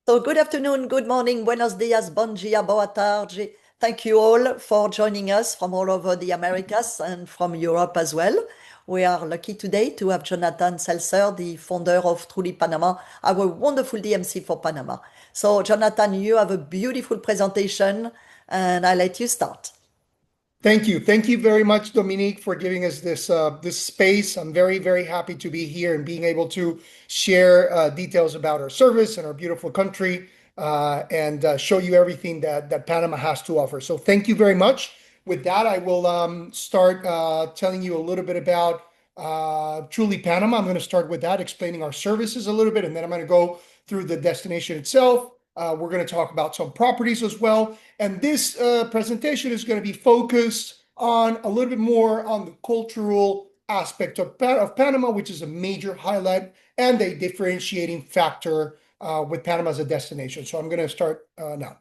So good afternoon, good morning, buenos dias, bom dia, boa tarde. Thank you all for joining us from all over the Americas and from Europe as well. We are lucky today to have Jonathan Seltzer, the founder of Truly Panama, our wonderful DMC for Panama. So Jonathan, you have a beautiful presentation and I let you start. Thank you. Thank you very much, Dominique, for giving us this space. I'm very, very happy to be here and being able to share details about our service and our beautiful country and show you everything that Panama has to offer. So thank you very much. With that, I will start telling you a little bit about Truly Panama. I'm going to start with that, explaining our services a little bit, and then I'm going to go through the destination itself. We're going to talk about some properties as well. And this presentation is going to be focused on a little bit more on the cultural aspect of Panama, which is a major highlight and a differentiating factor with Panama as a destination. So I'm going to start now.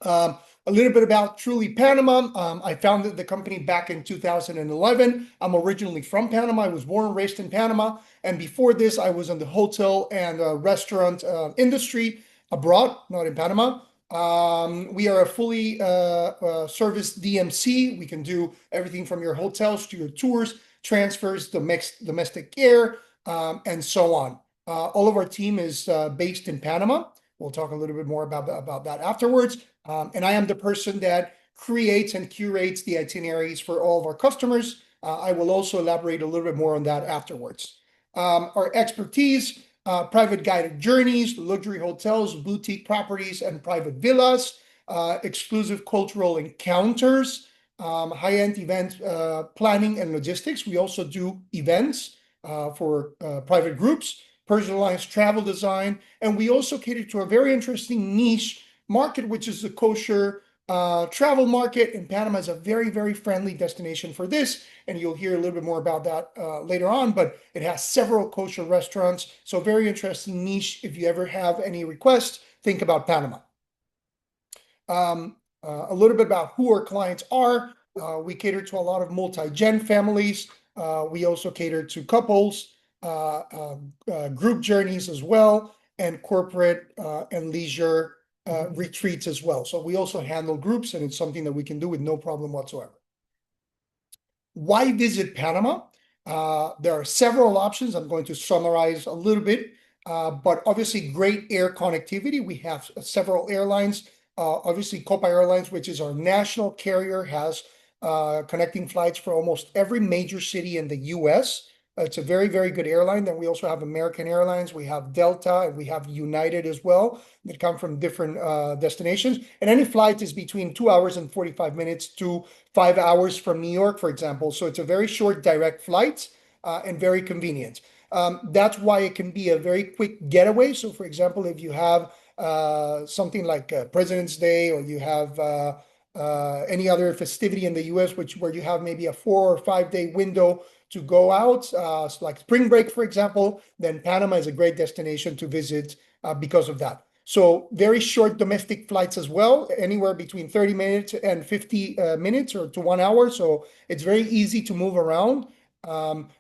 A little bit about Truly Panama. I founded the company back in 2011. I'm originally from Panama. I was born and raised in Panama. And before this, I was in the hotel and restaurant industry abroad, not in Panama. We are a fully serviced DMC. We can do everything from your hotels to your tours, transfers, domestic air, and so on. All of our team is based in Panama. We'll talk a little bit more about that afterwards. And I am the person that creates and curates the itineraries for all of our customers. I will also elaborate a little bit more on that afterwards. Our expertise, private guided journeys, luxury hotels, boutique properties, and private villas, exclusive cultural encounters, high-end event planning and logistics. We also do events for private groups, personalized travel design, and we also cater to a very interesting niche market, which is the kosher travel market. And Panama is a very, very friendly destination for this. And you'll hear a little bit more about that later on, but it has several kosher restaurants. So very interesting niche. If you ever have any requests, think about Panama. A little bit about who our clients are. We cater to a lot of multi-gen families. We also cater to couples, group journeys as well, and corporate and leisure retreats as well. So we also handle groups, and it's something that we can do with no problem whatsoever. Why visit Panama? There are several options. I'm going to summarize a little bit, but obviously great air connectivity. We have several airlines. Obviously, Copa Airlines, which is our national carrier, has connecting flights for almost every major city in the US. It's a very, very good airline. Then we also have American Airlines, we have Delta, and we have United as well that come from different destinations. And any flight is between 2 hours and 45 minutes to 5 hours from New York, for example. So it's a very short direct flight and very convenient. That's why it can be a very quick getaway. So for example, if you have something like President's Day, or you have any other festivity in the US, where you have maybe a 4 or 5 day window to go out, like spring break, for example, then Panama is a great destination to visit because of that. So very short domestic flights as well, anywhere between 30 minutes and 50 minutes or to 1 hour. So it's very easy to move around.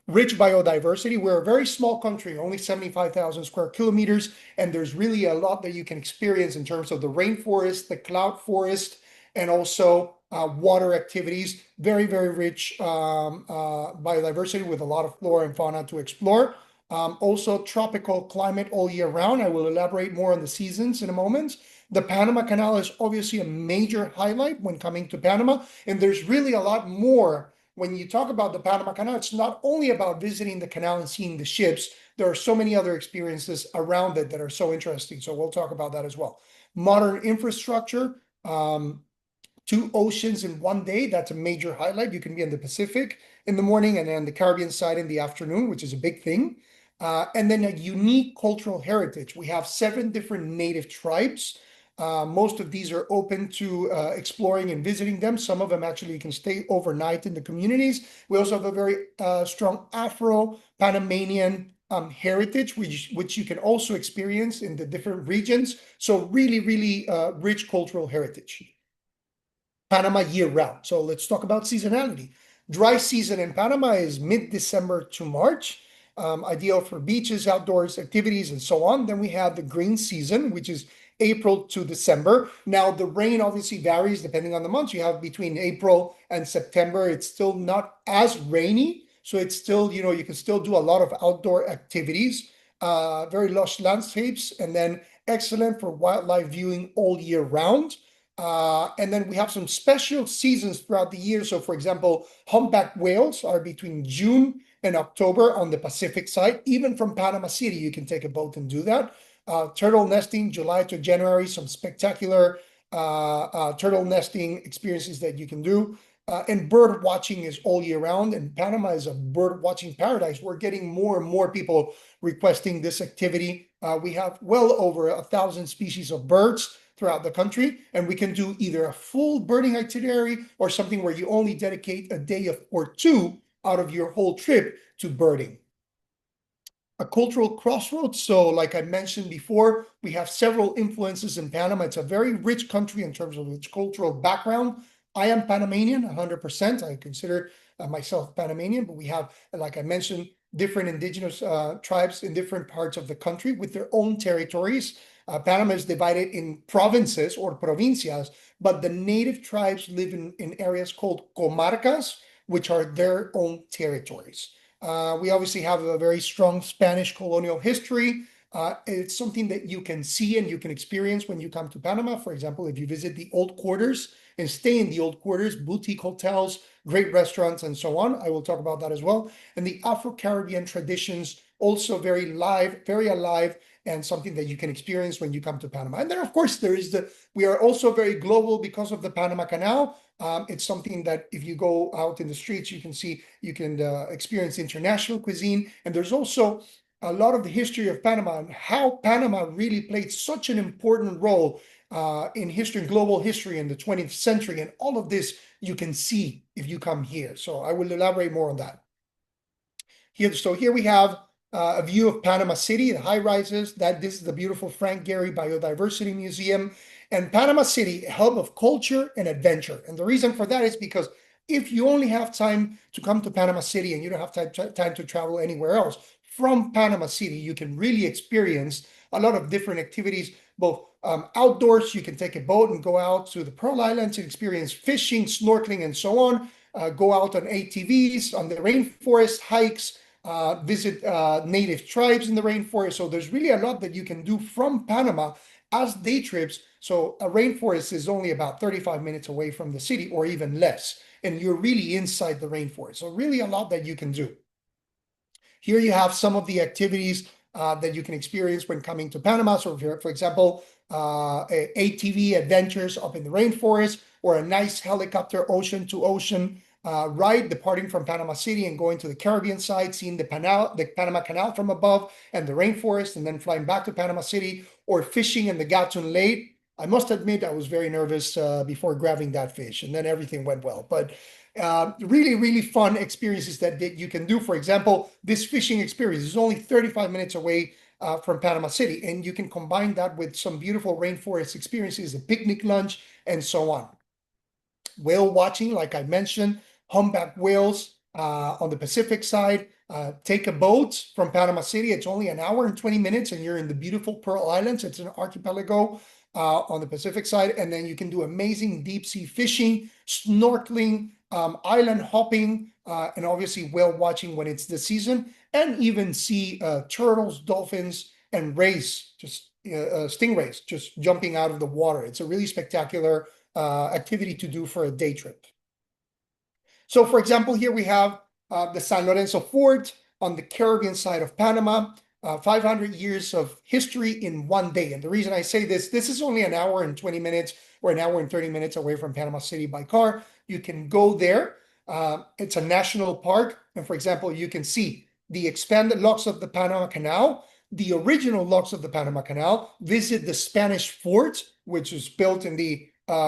Rich biodiversity. We're a very small country, only 75,000 square kilometers, and there's really a lot that you can experience in terms of the rainforest, the cloud forest, and also water activities. Very, very rich biodiversity with a lot of flora and fauna to explore. Also tropical climate all year round. I will elaborate more on the seasons in a moment. The Panama Canal is obviously a major highlight when coming to Panama, and there's really a lot more. When you talk about the Panama Canal, it's not only about visiting the canal and seeing the ships. There are so many other experiences around it that are so interesting. So we'll talk about that as well. Modern infrastructure, 2 oceans in 1 day. That's a major highlight. You can be in the Pacific in the morning and then the Caribbean side in the afternoon, which is a big thing. And then a unique cultural heritage. We have 7 different native tribes. Most of these are open to exploring and visiting them. Some of them actually can stay overnight in the communities. We also have a very strong Afro-Panamanian heritage, which you can also experience in the different regions. So really, really rich cultural heritage. Panama year round. So let's talk about seasonality. Dry season in Panama is mid-December to March. ideal for beaches, outdoors activities, and so on. Then we have the green season, which is April to December. Now, the rain obviously varies depending on the months. You have between April and September, it's still not as rainy. So it's still, you can still do a lot of outdoor activities, very lush landscapes, and then excellent for wildlife viewing all year round. And then we have some special seasons throughout the year. So, for example, humpback whales are between June and October on the Pacific side. Even from Panama City, you can take a boat and do that. Turtle nesting, July to January, some spectacular turtle nesting experiences that you can do. And bird watching is all year round, and Panama is a bird watching paradise. We're getting more and more people requesting this activity. We have well over 1,000 species of birds throughout the country, and we can do either a full birding itinerary or something where you only dedicate a day or two out of your whole trip to birding. A cultural crossroads. So, like I mentioned before, we have several influences in Panama. It's a very rich country in terms of its cultural background. I am Panamanian, 100%. I consider myself Panamanian, but we have, like I mentioned, different indigenous tribes in different parts of the country with their own territories. Panama is divided in provinces or provincias, but the native tribes live in areas called comarcas, which are their own territories. We obviously have a very strong Spanish colonial history. It's something that you can see and you can experience when you come to Panama. For example, if you visit the old quarters and stay in the old quarters, boutique hotels, great restaurants, and so on. I will talk about that as well. And the Afro-Caribbean traditions, also very alive, and something that you can experience when you come to Panama. And then, of course, we are also very global because of the Panama Canal. It's something that if you go out in the streets, you can experience international cuisine. And there's also a lot of the history of Panama and how Panama really played such an important role in history, global history in the 20th century. And all of this you can see if you come here. So I will elaborate more on that. Here we have a view of Panama City, the high rises. This is the beautiful Frank Gehry Biodiversity Museum. And Panama City, a hub of culture and adventure. And the reason for that is because if you only have time to come to Panama City and you don't have time to travel anywhere else, from Panama City, you can really experience a lot of different activities, both outdoors. You can take a boat and go out to the Pearl Islands and experience fishing, snorkeling, and so on. Go out on ATVs, on the rainforest hikes, visit native tribes in the rainforest. So there's really a lot that you can do from Panama as day trips. So a rainforest is only about 35 minutes away from the city or even less. And you're really inside the rainforest. So really a lot that you can do. Here you have some of the activities that you can experience when coming to Panama. So for example, ATV adventures up in the rainforest, or a nice helicopter ocean to ocean ride departing from Panama City and going to the Caribbean side, seeing the Panama Canal from above and the rainforest, and then flying back to Panama City, or fishing in the Gatun Lake. I must admit, I was very nervous before grabbing that fish, and then everything went well. But really, really fun experiences that you can do. For example, this fishing experience is only 35 minutes away from Panama City, and you can combine that with some beautiful rainforest experiences, a picnic lunch, and so on. Whale watching, like I mentioned, humpback whales on the Pacific side. Take a boat from Panama City. It's only an hour and 20 minutes, and you're in the beautiful Pearl Islands. It's an archipelago on the Pacific side. And then you can do amazing deep sea fishing, snorkeling, island hopping, and obviously whale watching when it's the season, and even see turtles, dolphins, and rays, just stingrays, just jumping out of the water. It's a really spectacular activity to do for a day trip. So, for example, here we have the San Lorenzo Fort on the Caribbean side of Panama. 500 years of history in one day. And the reason I say this is only an hour and 20 minutes or an hour and 30 minutes away from Panama City by car. You can go there. It's a national park. And for example, you can see the expanded locks of the Panama Canal, the original locks of the Panama Canal, visit the Spanish fort, which was built in the mid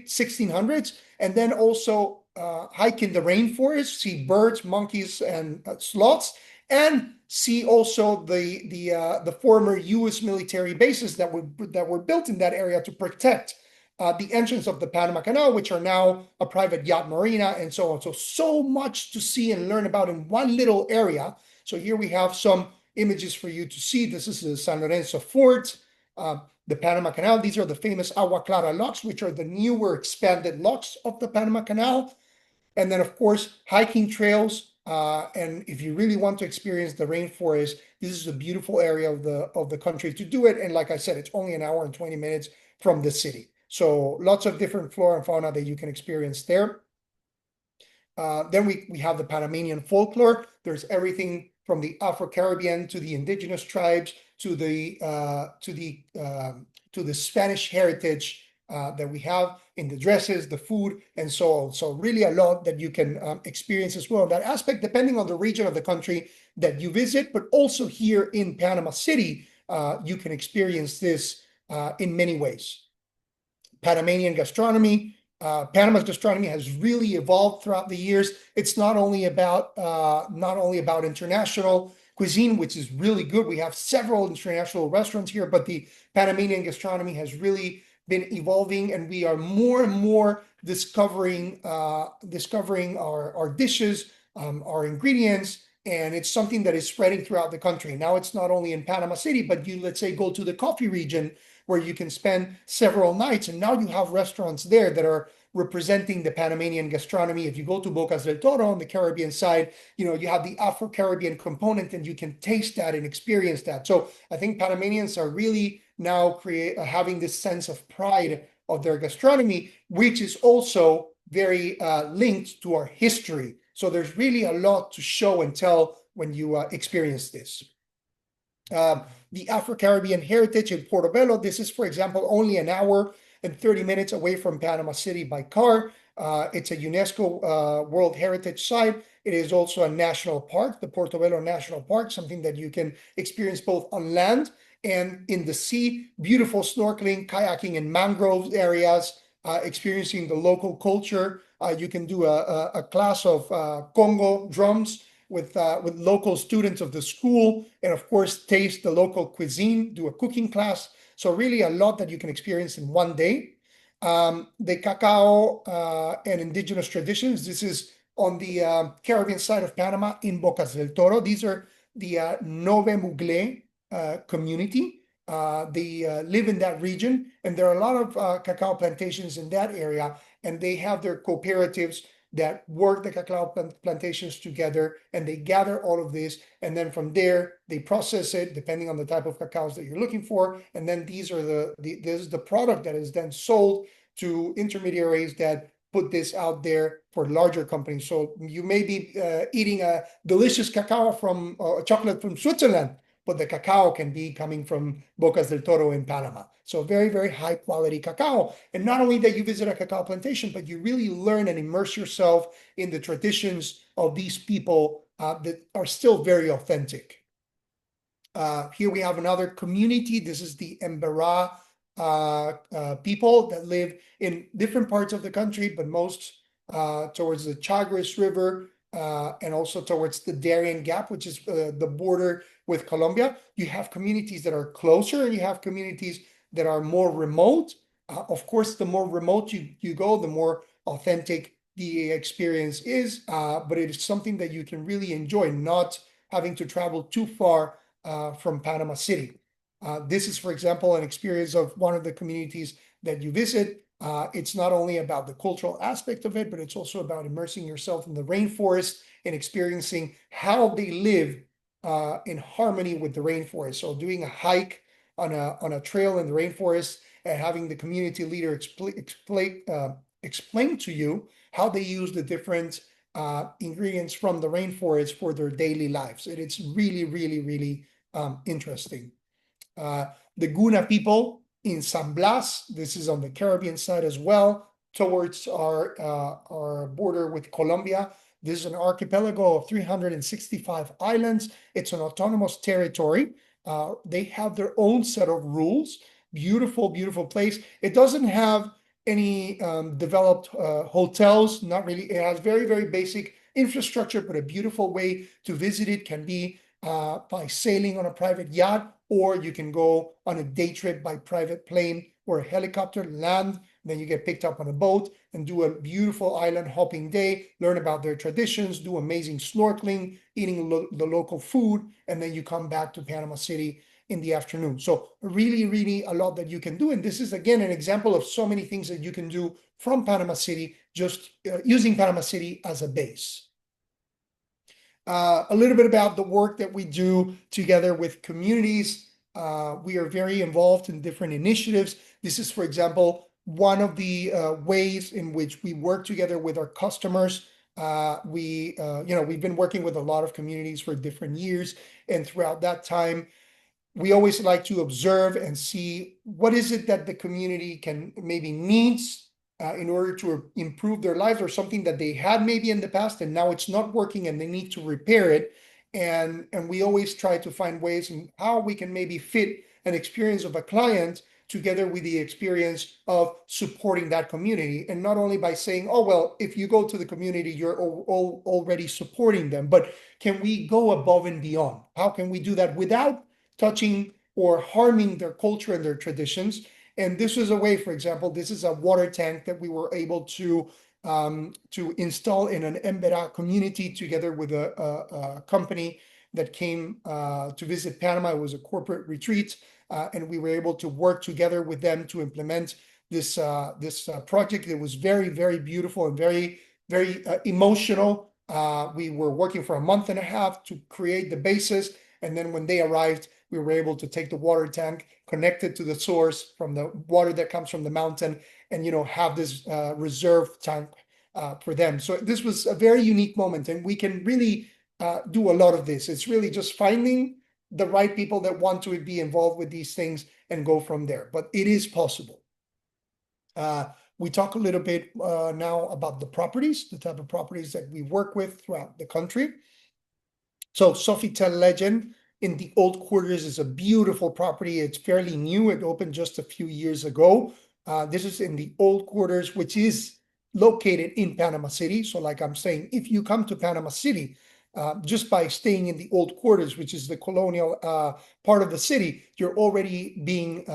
1600s, and then also hike in the rainforest, see birds, monkeys, and sloths, and see also the former U.S. military bases that were built in that area to protect the entrance of the Panama Canal, which are now a private yacht marina, and so on. So much to see and learn about in one little area. So here we have some images for you to see. This is the San Lorenzo Fort, the Panama Canal. These are the famous Agua Clara locks, which are the newer expanded locks of the Panama Canal. And then, of course, hiking trails. And if you really want to experience the rainforest, this is a beautiful area of the country to do it. And like I said, it's only an hour and 20 minutes from the city. So lots of different flora and fauna that you can experience there. Then we have the Panamanian folklore. There's everything from the Afro-Caribbean to the indigenous tribes to the Spanish heritage that we have in the dresses, the food, and so on. So really a lot that you can experience as well. That aspect, depending on the region of the country that you visit, but also here in Panama City, you can experience this in many ways. Panamanian gastronomy. Panama's gastronomy has really evolved throughout the years. It's not only about international cuisine, which is really good. We have several international restaurants here, but the Panamanian gastronomy has really been evolving, and we are more and more discovering our dishes, our ingredients, and it's something that is spreading throughout the country. Now it's not only in Panama City, but you, let's say, go to the coffee region where you can spend several nights, and now you have restaurants there that are representing the Panamanian gastronomy. If you go to Bocas del Toro on the Caribbean side, you have the Afro-Caribbean component, and you can taste that and experience that. So I think Panamanians are really now having this sense of pride of their gastronomy, which is also very linked to our history. So there's really a lot to show and tell when you experience this. The Afro-Caribbean heritage in Portobello. This is, for example, only an hour and 30 minutes away from Panama City by car. It's a UNESCO World Heritage Site. It is also a national park, the Portobello National Park, something that you can experience both on land and in the sea. Beautiful snorkeling, kayaking, and mangrove areas, experiencing the local culture. You can do a class of Congo drums with local students of the school, and of course taste the local cuisine, do a cooking class. So really a lot that you can experience in one day. The cacao and indigenous traditions. This is on the Caribbean side of Panama in Bocas del Toro. These are the Nove Mugle community. They live in that region, and there are a lot of cacao plantations in that area, and they have their cooperatives that work the cacao plantations together, and they gather all of this, and then from there they process it depending on the type of cacaos that you're looking for, and then these are this is the product that is then sold to intermediaries that put this out there for larger companies. So you may be eating a delicious cacao from chocolate from Switzerland, but the cacao can be coming from Bocas del Toro in Panama. So very, very high quality cacao. And not only that you visit a cacao plantation, but you really learn and immerse yourself in the traditions of these people that are still very authentic. Here we have another community. This is the Embera people that live in different parts of the country, but most towards the Chagres River, and also towards the Darien Gap, which is the border with Colombia. You have communities that are closer, and you have communities that are more remote. Of course, the more remote you go, the more authentic the experience is, but it is something that you can really enjoy, not having to travel too far from Panama City. This is, for example, an experience of one of the communities that you visit. It's not only about the cultural aspect of it, but it's also about immersing yourself in the rainforest and experiencing how they live in harmony with the rainforest. So doing a hike on a trail in the rainforest and having the community leader explain to you how they use the different ingredients from the rainforest for their daily lives. And it's really, really, really interesting. The Guna people in San Blas. This is on the Caribbean side as well, towards our border with Colombia. This is an archipelago of 365 islands. It's an autonomous territory. They have their own set of rules. Beautiful, beautiful place. It doesn't have any developed hotels, not really. It has very, very basic infrastructure, but a beautiful way to visit it can be by sailing on a private yacht, or you can go on a day trip by private plane or a helicopter, land Then you get picked up on a boat and do a beautiful island hopping day, learn about their traditions, do amazing snorkeling, eating the local food, and then you come back to Panama City in the afternoon. So really, really a lot that you can do. And this is, again, an example of so many things that you can do from Panama City, just using Panama City as a base. A little bit about the work that we do together with communities. We are very involved in different initiatives. This is, for example, one of the ways in which we work together with our customers. We've been working with a lot of communities for different years, and throughout that time, we always like to observe and see what is it that the community can maybe needs in order to improve their lives, or something that they had maybe in the past and now it's not working and they need to repair it. And we always try to find ways in how we can maybe fit an experience of a client together with the experience of supporting that community. And not only by saying, oh, well, if you go to the community, you're already supporting them, but can we go above and beyond? How can we do that without touching or harming their culture and their traditions? And this was a way, for example, this is a water tank that we were able to install in an Embera community together with a company that came to visit Panama. It was a corporate retreat, and we were able to work together with them to implement this project. It was very, very beautiful and very, very emotional. We were working for a month and a half to create the basis, and then when they arrived, we were able to take the water tank, connect it to the source from the water that comes from the mountain, and have this reserve tank for them. So this was a very unique moment, and we can really do a lot of this. It's really just finding the right people that want to be involved with these things and go from there. But it is possible. We talk a little bit now about the properties, the type of properties that we work with throughout the country. So Sofitel Legend in the Old Quarters is a beautiful property. It's fairly new. It opened just a few years ago. This is in the Old Quarters, which is located in Panama City. So like I'm saying, if you come to Panama City, just by staying in the Old Quarters, which is the colonial part of the city, you're already being,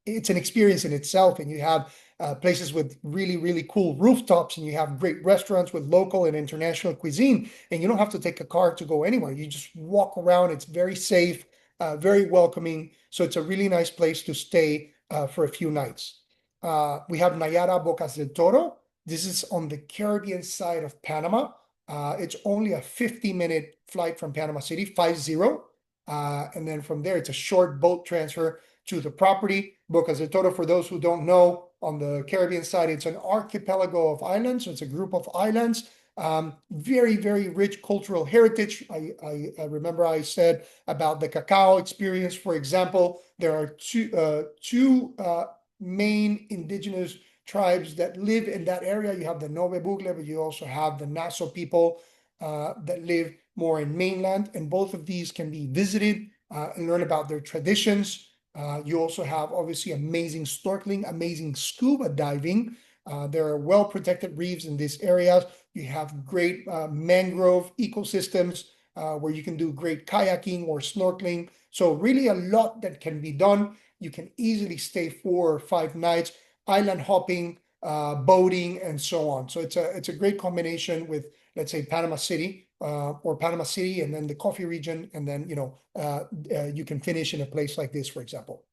it's an experience in itself. And you have places with really, really cool rooftops, and you have great restaurants with local and international cuisine. And you don't have to take a car to go anywhere. You just walk around. It's very safe, very welcoming. So it's a really nice place to stay for a few nights. We have Nayara Bocas del Toro. This is on the Caribbean side of Panama. It's only a 50-minute flight from Panama City, 50. And then from there, it's a short boat transfer to the property. Bocas del Toro, for those who don't know, on the Caribbean side, it's an archipelago of islands. So it's a group of islands. Very, very rich cultural heritage. I remember I said about the cacao experience, for example. There are two main indigenous tribes that live in that area. You have the Nove Bugle, but you also have the Naso people that live more in mainland. And both of these can be visited and learn about their traditions. You also have obviously amazing snorkeling, amazing scuba diving. There are well-protected reefs in these areas. You have great mangrove ecosystems where you can do great kayaking or snorkeling. So really a lot that can be done. You can easily stay 4 or 5 nights, island hopping, boating, and so on. So it's a great combination with, let's say, Panama City or Panama City, and then the coffee region, and then you can finish in a place like this, for example.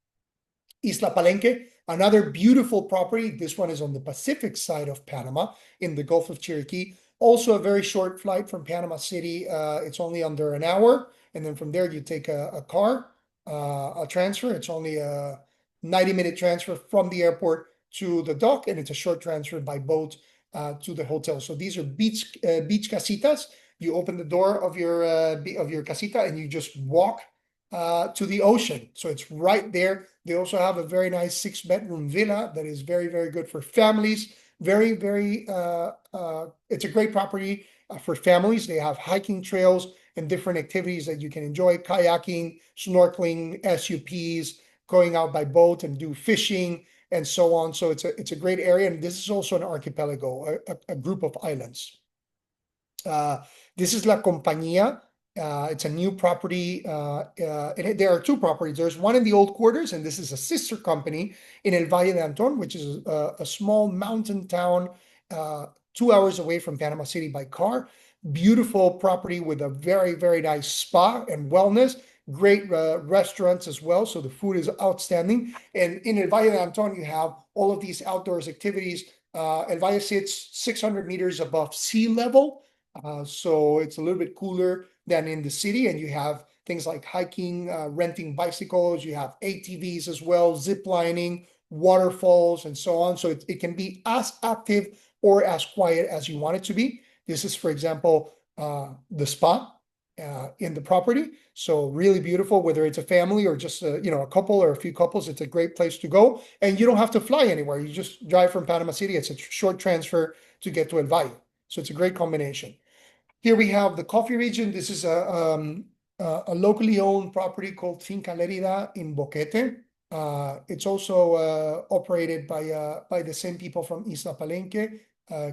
Isla Palenque, another beautiful property. This one is on the Pacific side of Panama in the Gulf of Chiriquí. Also a very short flight from Panama City. It's only under an hour. And then from there, you take a car, a transfer. It's only a 90-minute transfer from the airport to the dock, and it's a short transfer by boat to the hotel. So these are beach casitas. You open the door of your casita and you just walk to the ocean. So it's right there. They also have a very nice 6-bedroom villa that is very, very good for families. Very, very, it's a great property for families. They have hiking trails and different activities that you can enjoy: kayaking, snorkeling, SUPs, going out by boat and do fishing, and so on. So it's a great area. And this is also an archipelago, a group of islands. This is La Compañía. It's a new property. There are two properties. There's one in the old quarters, and this is a sister company in El Valle de Anton, which is a small mountain town 2 hours away from Panama City by car. Beautiful property with a very, very nice spa and wellness. Great restaurants as well. So the food is outstanding. And in El Valle de Anton, you have all of these outdoors activities. El Valle sits 600 meters above sea level. So it's a little bit cooler than in the city, and you have things like hiking, renting bicycles, you have ATVs as well, zip lining, waterfalls, and so on. So it can be as active or as quiet as you want it to be. This is, for example, the spa in the property. So really beautiful, whether it's a family or just a couple or a few couples, it's a great place to go. And you don't have to fly anywhere. You just drive from Panama City. It's a short transfer to get to El Valle. So it's a great combination. Here we have the coffee region. This is a locally owned property called Finca Lerida in Boquete. It's also operated by the same people from Isla Palenque,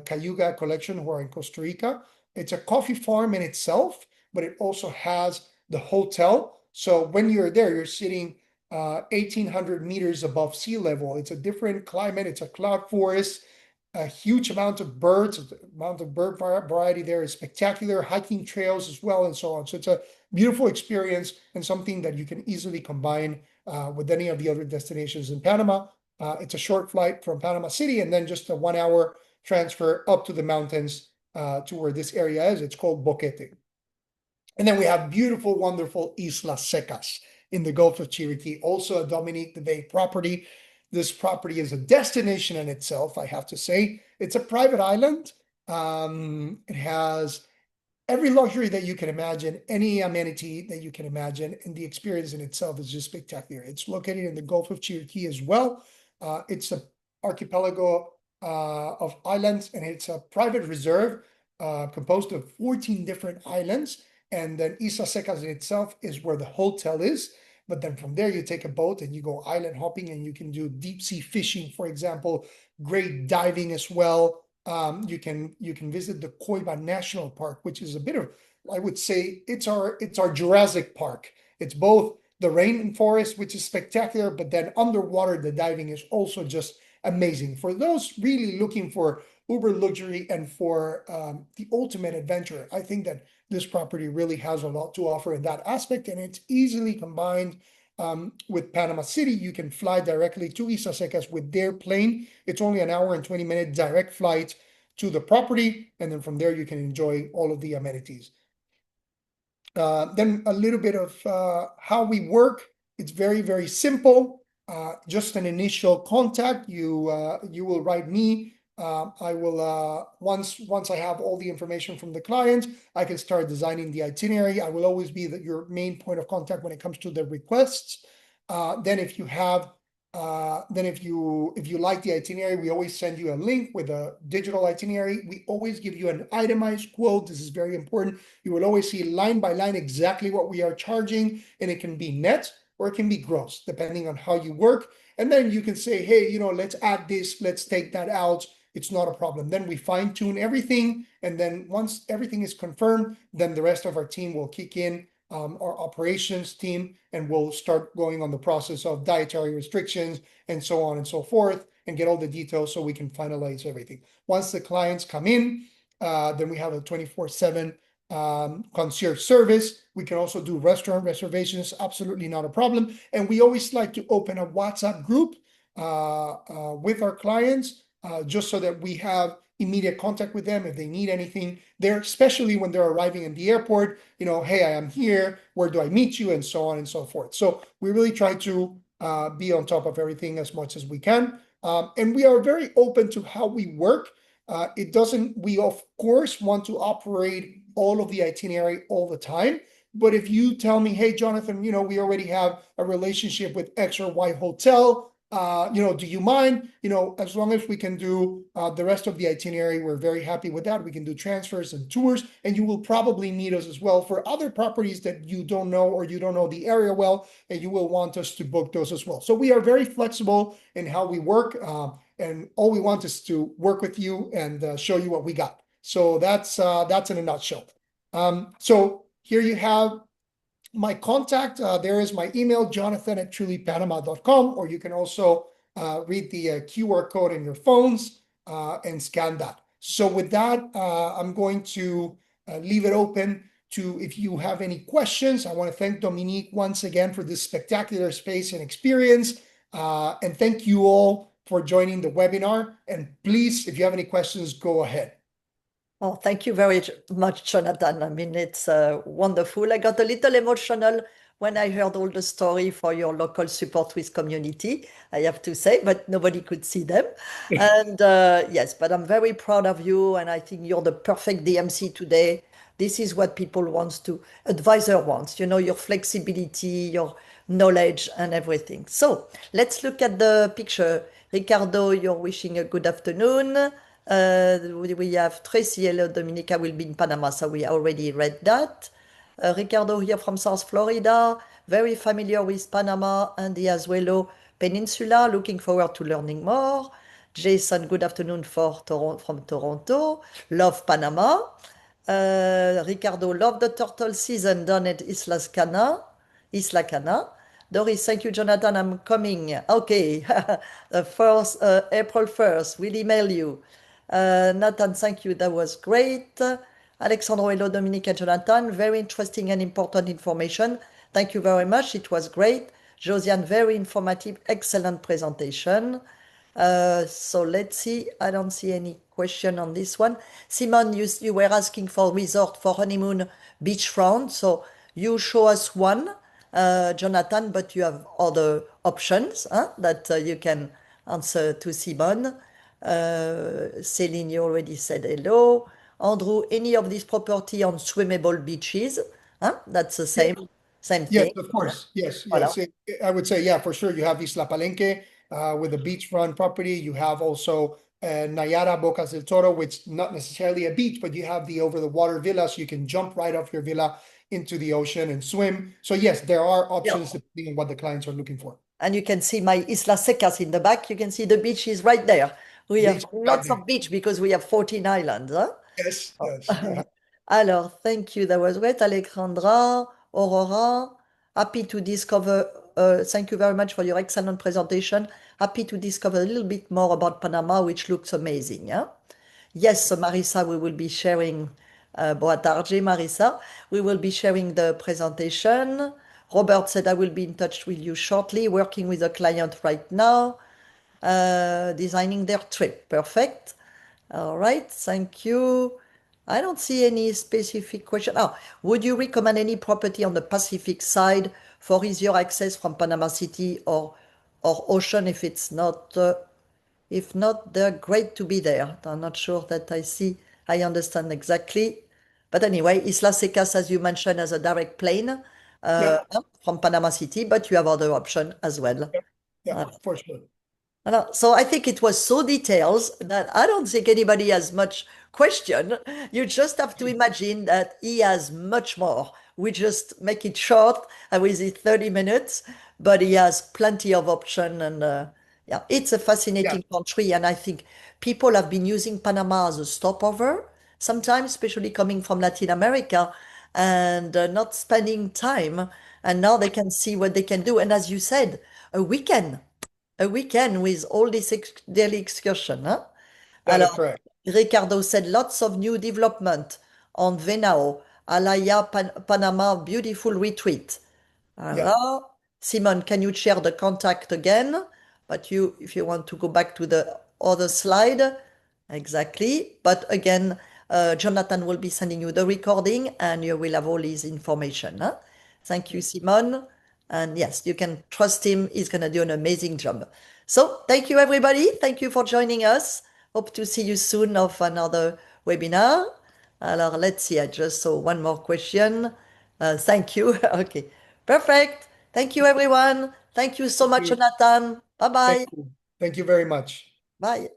Cayuga Collection, who are in Costa Rica. It's a coffee farm in itself, but it also has the hotel. So when you're there, you're sitting 1,800 meters above sea level. It's a different climate. It's a cloud forest. A huge amount of birds, the amount of bird variety there is spectacular, hiking trails as well, and so on. So it's a beautiful experience and something that you can easily combine with any of the other destinations in Panama. It's a short flight from Panama City and then just a 1 hour transfer up to the mountains to where this area is. It's called Boquete. And then we have beautiful, wonderful Islas Secas in the Gulf of Chiriquí, also a Dominique de Bay property. This property is a destination in itself, I have to say. It's a private island. It has every luxury that you can imagine, any amenity that you can imagine, and the experience in itself is just spectacular. It's located in the Gulf of Chiriquí as well. It's an archipelago of islands, and it's a private reserve composed of 14 different islands. And then Isla Secas in itself is where the hotel is. But then from there, you take a boat and you go island hopping, and you can do deep sea fishing, for example, great diving as well. You can visit the Coiba National Park, which is a bit of, I would say, it's our Jurassic Park. It's both the rainforest, which is spectacular, but then underwater, the diving is also just amazing. For those really looking for uber luxury and for the ultimate adventure, I think that this property really has a lot to offer in that aspect, and it's easily combined with Panama City. You can fly directly to Isla Secas with their plane. It's only an hour and 20-minute direct flight to the property, and then from there you can enjoy all of the amenities. Then a little bit of how we work. It's very, very simple. Just an initial contact. You will write me. I will once I have all the information from the client, I can start designing the itinerary. I will always be your main point of contact when it comes to the requests. Then if you have if you like the itinerary, we always send you a link with a digital itinerary. We always give you an itemized quote. This is very important. You will always see line by line exactly what we are charging, and it can be net or it can be gross, depending on how you work. And then you can say, hey, let's add this, let's take that out. It's not a problem. Then we fine tune everything. And then once everything is confirmed, then the rest of our team will kick in, our operations team, and we'll start going on the process of dietary restrictions and so on and so forth, and get all the details so we can finalize everything. Once the clients come in, then we have a 24/7 concierge service. We can also do restaurant reservations, absolutely not a problem. And we always like to open a WhatsApp group with our clients, just so that we have immediate contact with them if they need anything there, especially when they're arriving in the airport. Hey, I am here, where do I meet you, and so on and so forth. So we really try to be on top of everything as much as we can. And we are very open to how we work. We of course want to operate all of the itinerary all the time. But if you tell me, hey, Jonathan, we already have a relationship with X or Y hotel, do you mind? As long as we can do the rest of the itinerary, we're very happy with that. We can do transfers and tours, and you will probably need us as well for other properties that you don't know, or you don't know the area well, and you will want us to book those as well. So we are very flexible in how we work, and all we want is to work with you and show you what we got. So that's in a nutshell. So here you have my contact. There is my email, jonathan@trulypanama.com, or you can also read the QR code in your phones and scan that. So with that, I'm going to leave it open to if you have any questions. I want to thank Dominique once again for this spectacular space and experience. And thank you all for joining the webinar. And please, if you have any questions, go ahead. Oh, thank you very much, Jonathan. I mean, it's wonderful. I got a little emotional when I heard all the story for your local support with community, I have to say, but nobody could see them. And yes, but I'm very proud of you, and I think you're the perfect DMC today. This is what people wants to, advisor wants, your flexibility, your knowledge and everything. So let's look at the picture. Ricardo, you're wishing a good afternoon. We have Tracy, hello, Dominica will be in Panama, so we already read that. Ricardo here from South Florida, very familiar with Panama and the Azuelo Peninsula, looking forward to learning more. Jason, good afternoon from Toronto, love Panama. Ricardo, love the turtle season done at Isla Cana. Doris, thank you, Jonathan. I'm coming. Okay, first April 1st, we'll email you. Nathan, thank you. That was great. Alexandro, hello, Dominique and Jonathan. Very interesting and important information. Thank you very much. It was great. Josiane, very informative, excellent presentation. So let's see. I don't see any question on this one. Simon, you were asking for resort for honeymoon beachfront. So you show us one, Jonathan, but you have other options that you can answer to Simon. Céline, you already said hello. Andrew, any of these property on swimmable beaches? That's the same Yes, thing. of course. Yes, Voilà. yes. I would say, yeah, for sure. You have Isla Palenque with a beachfront property. You have also Nayara Bocas del Toro, which not necessarily a beach, but you have the over the water villa, so you can jump right off your villa into the ocean and swim. So yes, there are Yeah. options depending on what the clients are looking for. And you can see my Isla Secas in the back. You can see the beach is right there. We have Beach right lots there. of beach because we have 14 islands. Yes, Oh. yes. You have, Alors, thank you. That was great. Alexandra, Aurora, happy to discover. Thank you very much for your excellent presentation. Happy to discover a little bit more about Panama, which looks amazing. Yeah? Yes, so Marisa, we will be sharing. Boa tarde, Marisa. We will be sharing the presentation. Robert said, I will be in touch with you shortly, working with a client right now, designing their trip. Perfect. All right, thank you. I don't see any specific question. Oh, would you recommend any property on the Pacific side for easier access from Panama City or ocean if not, they're great to be there. I'm not sure that I understand exactly. But anyway, Isla Secas, as you mentioned, has a direct plane yeah, from Panama City, but you have other options as well. yeah, yeah, for sure. So I think it was so detailed that I don't think anybody has much question. You just have to imagine that he has much more. We just make it short with it 30 minutes, but he has plenty of option and yeah, it's a Yeah, fascinating country and I think people have been using Panama as a stopover sometimes, especially coming from Latin America and not spending time and now they can see what they can do. And as you said, a weekend with all this daily excursion. Huh? that is Alors, correct. Ricardo said lots of new development on Venao, Alaya, Panama, beautiful retreat. Yeah, Alors, Simon, can you share the contact again? But if you want to go back to the other slide, exactly. But again, Jonathan will be sending you the recording and you will have all his information. Huh? Thank you, Simon. And yes, you can trust him. He's going to do an amazing job. So thank you, everybody. Thank you for joining us. Hope to see you soon of another webinar. Alors, let's see. I just saw one more question. Thank you. Okay. Perfect. Thank you, everyone. Thank you so thank much, you. Jonathan. Thank Bye-bye. you. Thank you very much. Bye.